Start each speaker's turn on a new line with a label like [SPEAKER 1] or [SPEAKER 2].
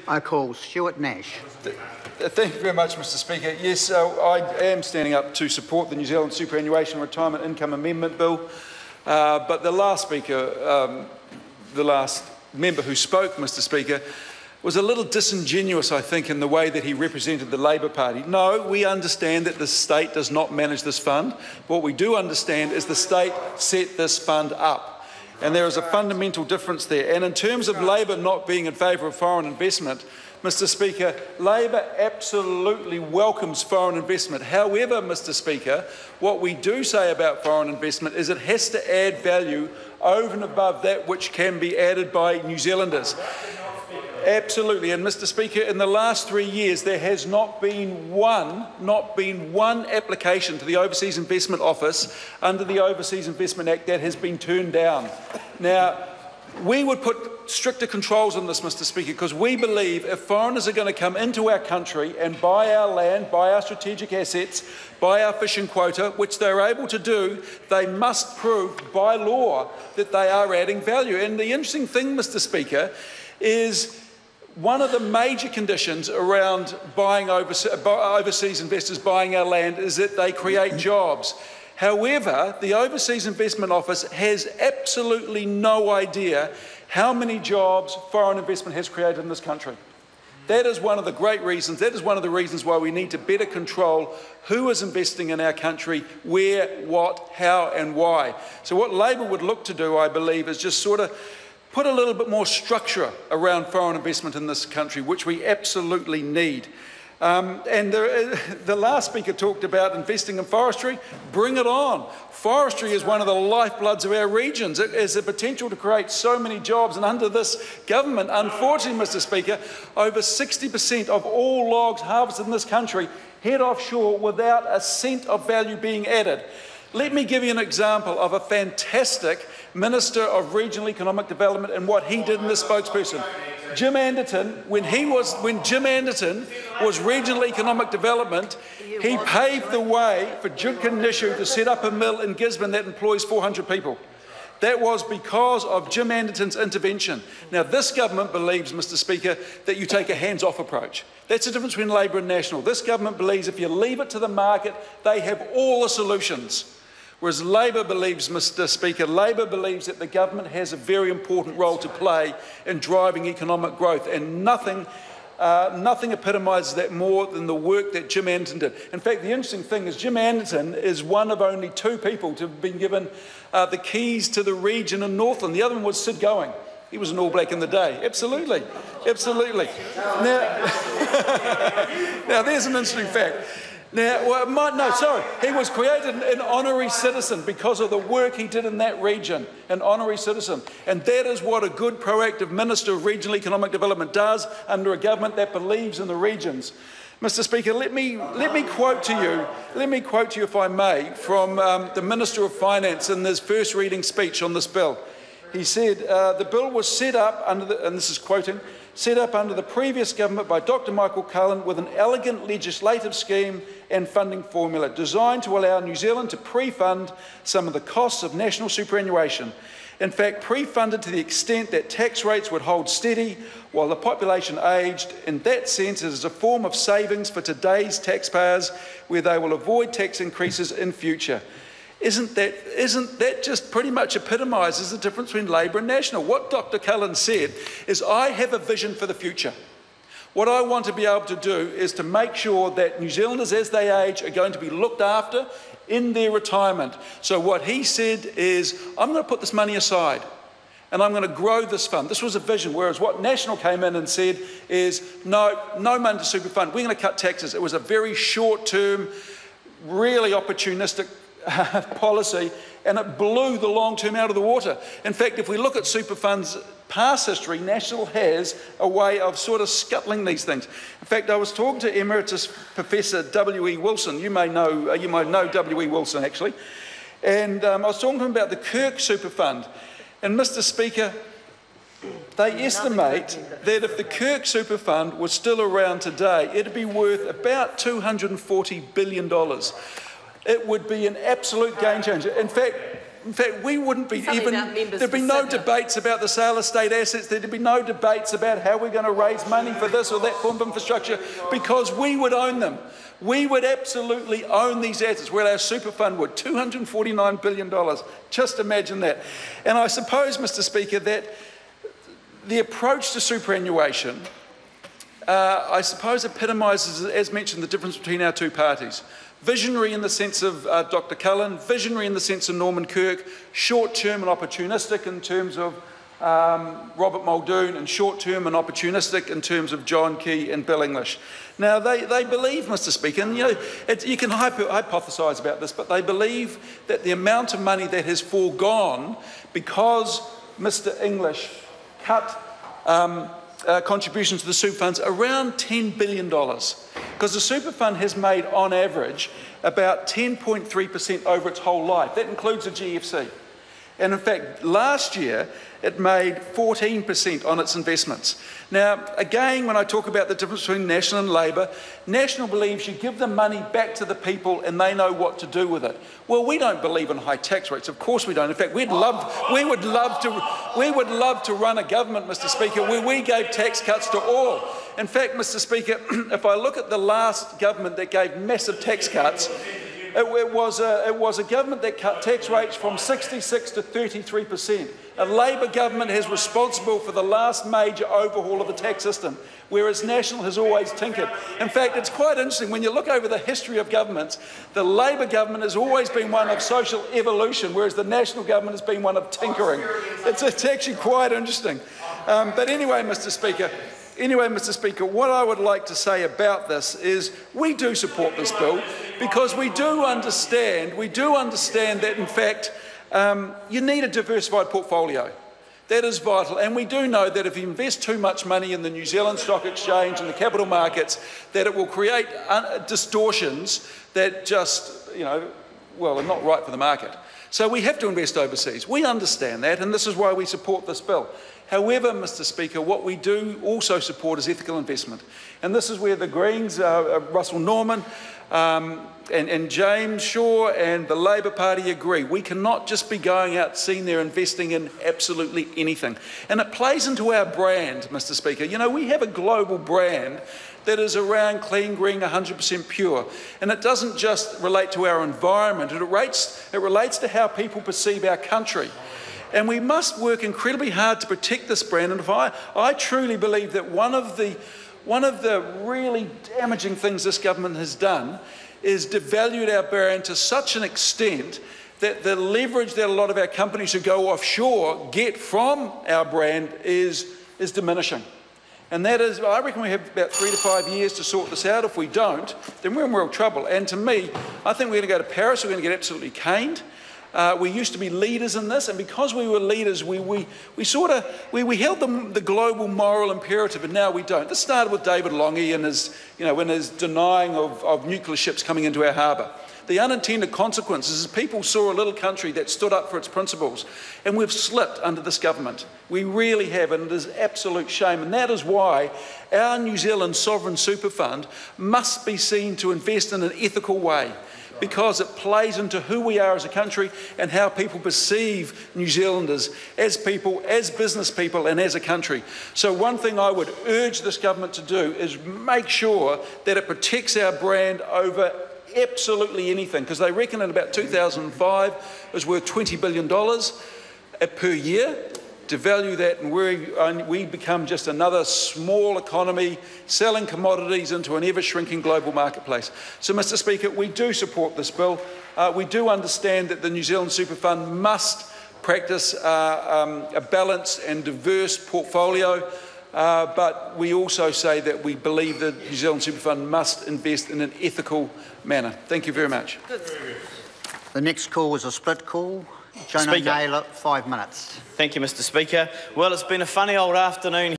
[SPEAKER 1] I call Stuart Nash.
[SPEAKER 2] Thank you very much, Mr Speaker. Yes, I am standing up to support the New Zealand Superannuation Retirement Income Amendment Bill, but the last speaker, the last member who spoke, Mr Speaker, was a little disingenuous, I think, in the way that he represented the Labour Party. No, we understand that the state does not manage this fund. What we do understand is the state set this fund up. And there is a fundamental difference there. And in terms of Labour not being in favour of foreign investment, Mr Speaker, Labour absolutely welcomes foreign investment. However, Mr Speaker, what we do say about foreign investment is it has to add value over and above that which can be added by New Zealanders. Absolutely, and Mr Speaker, in the last 3 years there has not been one application to the Overseas Investment Office under the Overseas Investment Act that has been turned down. Now, we would put stricter controls on this, Mr Speaker, because we believe if foreigners are going to come into our country and buy our land, buy our strategic assets, buy our fishing quota, which they're able to do, they must prove by law that they are adding value. And the interesting thing, Mr Speaker, is one of the major conditions around buying overseas investors buying our land is that they create jobs. However, the Overseas Investment Office has absolutely no idea how many jobs foreign investment has created in this country. That is one of the great reasons, that is one of the reasons why we need to better control who is investing in our country, where, what, how and why. So what Labour would look to do, I believe, is just sort of put a little bit more structure around foreign investment in this country, which we absolutely need. And the last speaker talked about investing in forestry. Bring it on. Forestry is one of the lifebloods of our regions. It has the potential to create so many jobs, and under this government, unfortunately, Mr Speaker, over 60% of all logs harvested in this country head offshore without a cent of value being added. Let me give you an example of a fantastic Minister of Regional Economic Development and what he did in this spokesperson. Jim Anderton, when Jim Anderton was Regional Economic Development, he paved the way for Judkin Nishu to set up a mill in Gisborne that employs 400 people. That was because of Jim Anderton's intervention. Now, this government believes, Mr Speaker, that you take a hands-off approach. That's the difference between Labour and National. This government believes if you leave it to the market, they have all the solutions. Whereas Labour believes, Mr Speaker, Labour believes that the government has a very important role to play in driving economic growth, and nothing epitomises that more than the work that Jim Anderton did. In fact, the interesting thing is Jim Anderton is one of only 2 people to have been given the keys to the region in Northland. The other one was Sid Going. He was an All Black in the day. Absolutely. Absolutely. Now there's an interesting fact. Now, he was created an honorary citizen because of the work he did in that region, an honorary citizen. And that is what a good proactive Minister of Regional Economic Development does under a government that believes in the regions. Mr Speaker, let me quote to you, if I may, from the Minister of Finance in his first reading speech on this bill. He said, the bill was set up under and this is quoting, set up under the previous government by Dr Michael Cullen with an elegant legislative scheme and funding formula designed to allow New Zealand to pre-fund some of the costs of national superannuation. In fact, pre-funded to the extent that tax rates would hold steady while the population aged. In that sense, it is a form of savings for today's taxpayers where they will avoid tax increases in future. Isn't that just pretty much epitomises the difference between Labour and National? What Dr Cullen said is, I have a vision for the future. What I want to be able to do is to make sure that New Zealanders as they age are going to be looked after in their retirement. So what he said is, I'm going to put this money aside and I'm going to grow this fund. This was a vision, whereas what National came in and said is, no money to super fund, we're going to cut taxes. It was a very short-term, really opportunistic policy, and it blew the long term out of the water. In fact, if we look at super funds past history, National has a way of sort of scuttling these things. In fact, I was talking to Emeritus Professor W.E. Wilson. You might know W.E. Wilson actually, and I was talking to him about the Kirk Super Fund. And Mr. Speaker, they estimate that if the Kirk Super Fund was still around today, it'd be worth about $240 billion. It would be an absolute game changer. In fact, In fact, we wouldn't be
[SPEAKER 1] Something
[SPEAKER 2] even,
[SPEAKER 1] about members
[SPEAKER 2] there'd be
[SPEAKER 1] to
[SPEAKER 2] no
[SPEAKER 1] sit down.
[SPEAKER 2] debates about the sale of state assets, there'd be no debates about how we're going to raise money for this or that form of infrastructure, because we would own them. We would absolutely own these assets, well, our super fund would, $249 billion. Just imagine that. And I suppose, Mr. Speaker, that the approach to superannuation, I suppose, epitomises, as mentioned, the difference between our two parties. Visionary in the sense of Dr. Cullen, visionary in the sense of Norman Kirk, short-term and opportunistic in terms of Robert Muldoon, and short-term and opportunistic in terms of John Key and Bill English. Now, they believe, Mr. Speaker, and you can hypothesise about this, but they believe that the amount of money that has foregone because Mr. English cut contributions to the super funds around $10 billion, because the super fund has made, on average, about 10.3% over its whole life. That includes the GFC. And in fact, last year, it made 14% on its investments. Now, again, when I talk about the difference between National and Labor, National believes you give the money back to the people and they know what to do with it. Well, we don't believe in high tax rates. Of course we don't. In fact, we would love to run a government, Mr. Speaker, where we gave tax cuts to all. In fact, Mr. Speaker, if I look at the last government that gave massive tax cuts, it was a government that cut tax rates from 66 to 33%. A Labor government is responsible for the last major overhaul of the tax system, whereas National has always tinkered. In fact, it's quite interesting, when you look over the history of governments, the Labor government has always been one of social evolution, whereas the National government has been one of tinkering. It's actually quite interesting. But anyway, Mr. Speaker, what I would like to say about this is we do support this bill, because we do understand that, in fact, you need a diversified portfolio. That is vital. And we do know that if you invest too much money in the New Zealand Stock Exchange and the capital markets, that it will create distortions that just, are not right for the market. So we have to invest overseas. We understand that, and this is why we support this bill. However, Mr. Speaker, what we do also support is ethical investment. And this is where the Greens, Russell Norman and James Shaw and the Labor Party agree. We cannot just be going out seen there investing in absolutely anything. And it plays into our brand, Mr. Speaker. We have a global brand that is around clean, green, 100% pure. And it doesn't just relate to our environment, it relates to how people perceive our country. And we must work incredibly hard to protect this brand. And I truly believe that one of the really damaging things this government has done is devalued our brand to such an extent that the leverage that a lot of our companies who go offshore get from our brand is diminishing. And that is, I reckon we have about 3 to 5 years to sort this out. If we don't, then we're in real trouble. And to me, I think we're going to go to Paris, we're going to get absolutely caned. We used to be leaders in this, and because we were leaders, we held the global moral imperative, and now we don't. This started with David Lange and his denying of nuclear ships coming into our harbour. The unintended consequences is people saw a little country that stood up for its principles, and we've slipped under this government. We really have, and it is absolute shame. And that is why our New Zealand Sovereign Super Fund must be seen to invest in an ethical way, because it plays into who we are as a country and how people perceive New Zealanders as people, as business people, and as a country. So one thing I would urge this government to do is make sure that it protects our brand over absolutely anything, because they reckon in about 2005 it was worth $20 billion per year. To value that, and we become just another small economy selling commodities into an ever-shrinking global marketplace. So, Mr. Speaker, we do support this bill. We do understand that the New Zealand Super Fund must practice a balanced and diverse portfolio, but we also say that we believe the New Zealand Super Fund must invest in an ethical manner. Thank you very much.
[SPEAKER 3] The next call was a split call. Jonah Naylor, 5 minutes.
[SPEAKER 4] Thank you, Mr. Speaker. Well, it's been a funny old afternoon